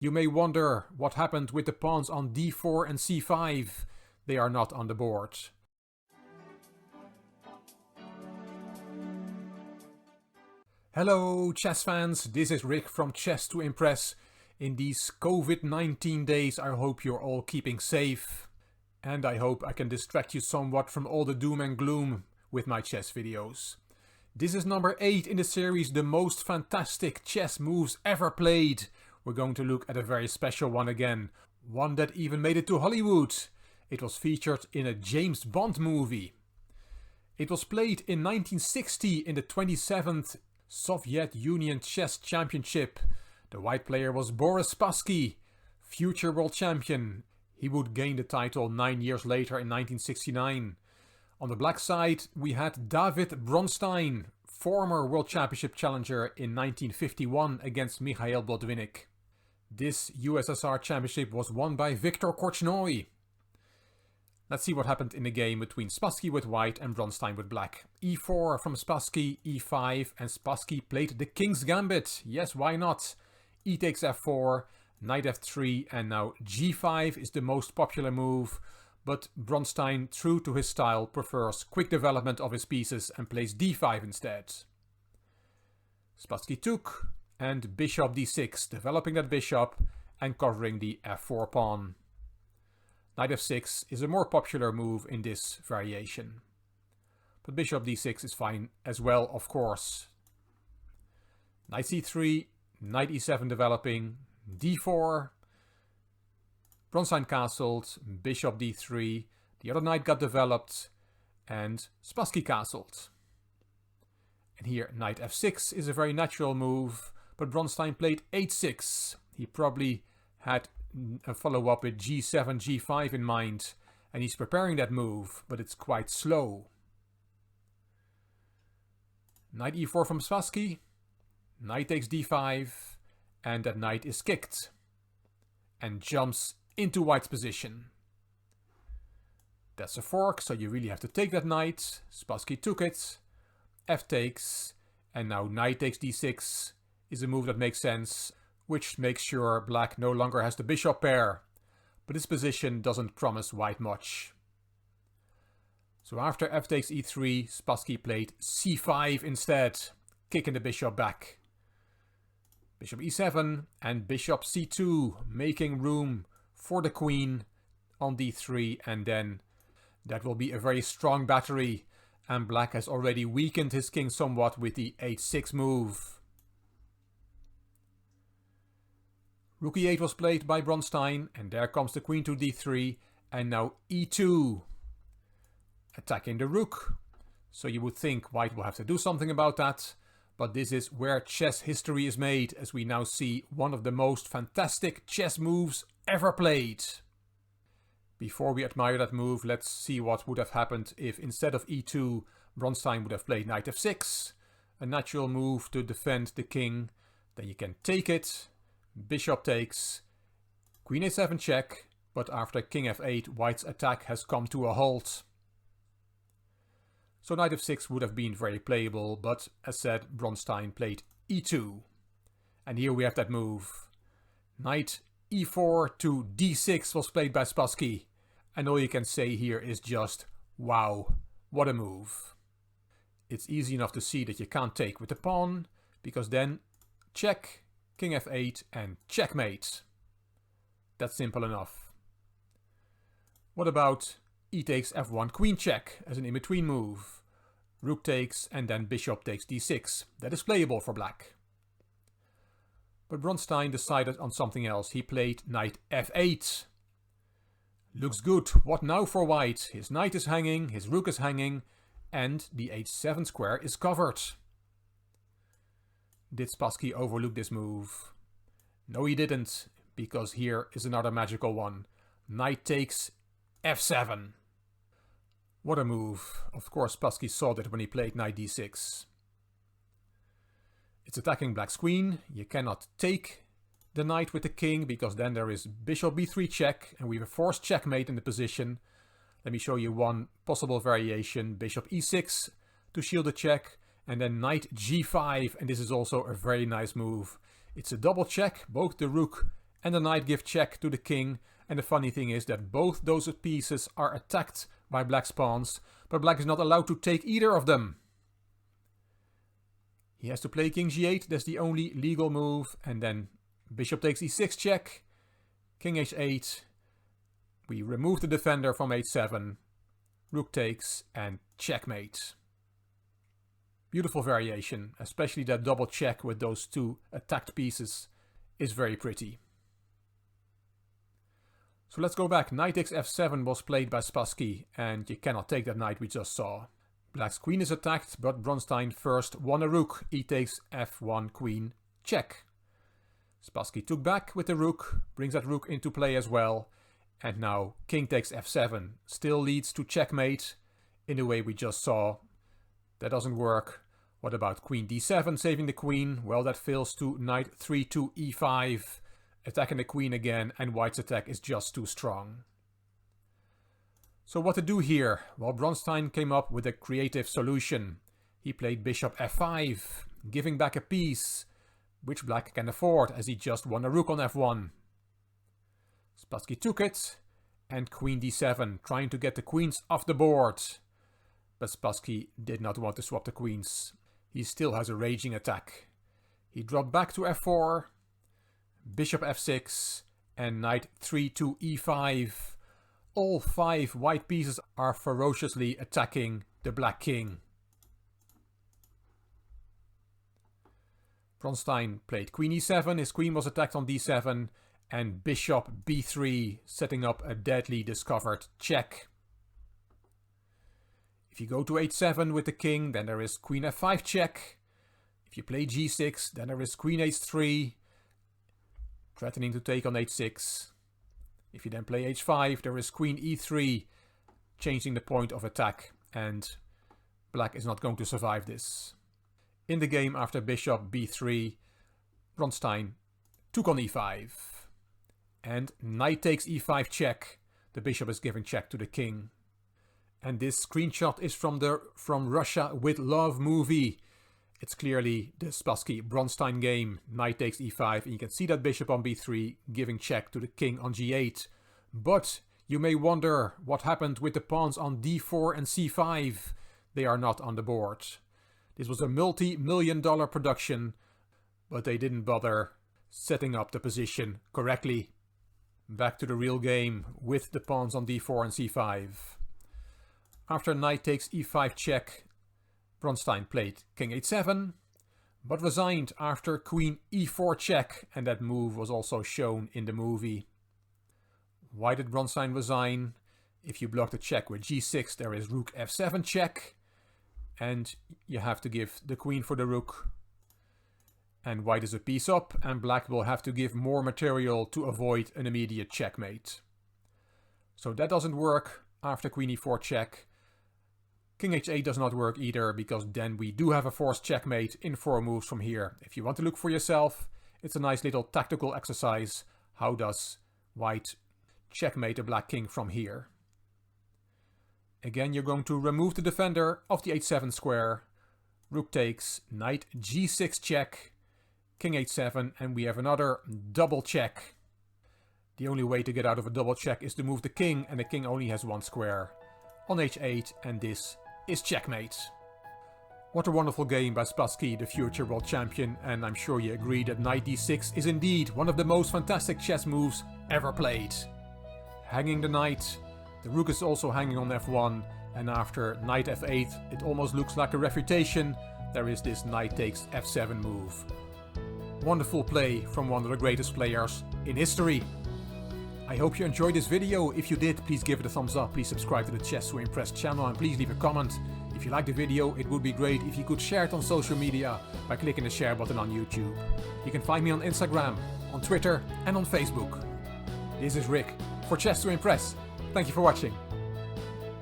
You may wonder what happened with the pawns on d4 and c5. They are not on the board. Hello chess fans, this is Rick from Chess to Impress. In these COVID-19 days I hope you're all keeping safe. And I hope I can distract you somewhat from all the doom and gloom with my chess videos. This is number 8 in the series The Most Fantastic Chess Moves Ever Played. We're going to look at a very special one again. One that even made it to Hollywood. It was featured in a James Bond movie. It was played in 1960 in the 27th Soviet Union Chess Championship. The white player was Boris Spassky, future world champion. He would gain the title 9 years later in 1969. On the black side we had David Bronstein, former world championship challenger in 1951 against Mikhail Botvinnik. This USSR championship was won by Viktor Korchnoi. Let's see what happened in the game between Spassky with white and Bronstein with black. e4 from Spassky, e5, and Spassky played the King's Gambit. Yes, why not? E takes f4, knight f3, and now g5 is the most popular move. But Bronstein, true to his style, prefers quick development of his pieces and plays d5 instead. Spassky took, and bishop d6, developing that bishop and covering the f4 pawn. Knight f6 is a more popular move in this variation. But bishop d6 is fine as well, of course. Knight c3, knight e7 developing, d4. Bronstein castled, bishop d3, the other knight got developed, and Spassky castled. And here knight f6 is a very natural move, but Bronstein played h6. He probably had a follow-up with g7, g5 in mind, and he's preparing that move, but it's quite slow. Knight e4 from Spassky, knight takes d5, and that knight is kicked and jumps into white's position. That's a fork, so you really have to take that knight. Spassky took it, f takes, and now knight takes d6 is a move that makes sense, which makes sure black no longer has the bishop pair. But this position doesn't promise white much. So after f takes e3, Spassky played c5 instead, kicking the bishop back. Bishop e7 and bishop c2, making room for the queen on d3, and then that will be a very strong battery, and black has already weakened his king somewhat with the h6 move. Rook e8 was played by Bronstein, and there comes the queen to d3, and now e2. Attacking the rook. So you would think white will have to do something about that, but this is where chess history is made, as we now see one of the most fantastic chess moves ever played. Before we admire that move, let's see what would have happened if instead of e2, Bronstein would have played knight f6. A natural move to defend the king. Then you can take it. Bishop takes, queen a7 check, but after king f8 white's attack has come to a halt. So knight f6 would have been very playable, but as said, Bronstein played e2. And here we have that move. Knight e4 to d6 was played by Spassky, and all you can say here is just, wow, what a move. It's easy enough to see that you can't take with the pawn, because then check, king f8 and checkmate. That's simple enough. What about e takes f1 queen check as an in-between move? Rook takes and then bishop takes d6. That is playable for black. But Bronstein decided on something else. He played knight f8. Looks good. What now for white? His knight is hanging, his rook is hanging, and the h7 square is covered. Did Spassky overlook this move? No, he didn't, because here is another magical one. Knight takes f7. What a move. Of course Spassky saw that when he played knight d6. It's attacking black's queen. You cannot take the knight with the king, because then there is bishop b3 check, and we have a forced checkmate in the position. Let me show you one possible variation. Bishop e6 to shield the check, and then knight g5, and this is also a very nice move. It's a double check. Both the rook and the knight gives check to the king, and the funny thing is that both those pieces are attacked by black's pawns, but black is not allowed to take either of them. He has to play king g8, that's the only legal move, and then bishop takes e6 check, king h8, we remove the defender from h7, rook takes, and checkmate. Beautiful variation, especially that double check with those two attacked pieces is very pretty. So let's go back. Knight takes f7 was played by Spassky, and you cannot take that knight we just saw. Black's queen is attacked, but Bronstein first won a rook. He takes f1 queen check. Spassky took back with the rook, brings that rook into play as well, and now king takes f7 still leads to checkmate in the way we just saw. That doesn't work. What about queen d7 saving the queen? Well, that fails to knight 3 to e5, attacking the queen again, and white's attack is just too strong. So what to do here? Well, Bronstein came up with a creative solution. He played bishop f5, giving back a piece, which black can afford as he just won a rook on f1. Spassky took it, and queen d7, trying to get the queens off the board. But Spassky did not want to swap the queens. He still has a raging attack. He dropped back to f4, bishop f6, and knight 3 to e5. All 5 white pieces are ferociously attacking the black king. Bronstein played queen e7, his queen was attacked on d7, and bishop b3, setting up a deadly discovered check. If you go to h7 with the king, then there is queen f5 check. If you play g6, then there is queen h3, threatening to take on h6. If you then play h5, there is queen e3, changing the point of attack, and black is not going to survive this. In the game after bishop b3, Bronstein took on e5. And knight takes e5 check. The bishop is giving check to the king. And this screenshot is from the From Russia with Love movie. It's clearly the Spassky Bronstein game. Knight takes e5, and you can see that bishop on b3 giving check to the king on g8. But you may wonder what happened with the pawns on d4 and c5. They are not on the board. This was a multi-million-dollar production, but they didn't bother setting up the position correctly. Back to the real game with the pawns on d4 and c5. After knight takes e5 check, Bronstein played king h7, but resigned after queen e4 check, and that move was also shown in the movie. Why did Bronstein resign? If you block the check with g6, there is rook f7 check, and you have to give the queen for the rook. And white is a piece up, and black will have to give more material to avoid an immediate checkmate. So that doesn't work after queen e4 check. King h8 does not work either, because then we do have a forced checkmate in 4 moves from here. If you want to look for yourself, it's a nice little tactical exercise. How does white checkmate a black king from here? Again, you're going to remove the defender of the h7 square. Rook takes, knight g6 check, king h7, and we have another double check. The only way to get out of a double check is to move the king, and the king only has 1 square on h8, and this is checkmate. What a wonderful game by Spassky, the future world champion, and I'm sure you agree that knight d6 is indeed one of the most fantastic chess moves ever played. Hanging the knight, the rook is also hanging on f1, and after knight f8 it almost looks like a refutation. There is this knight takes f7 move. Wonderful play from one of the greatest players in history. I hope you enjoyed this video. If you did, please give it a thumbs up, please subscribe to the Chess to Impress channel, and please leave a comment. If you liked the video, it would be great if you could share it on social media by clicking the share button on YouTube. You can find me on Instagram, on Twitter and on Facebook. This is Rick for Chess to Impress. Thank you for watching.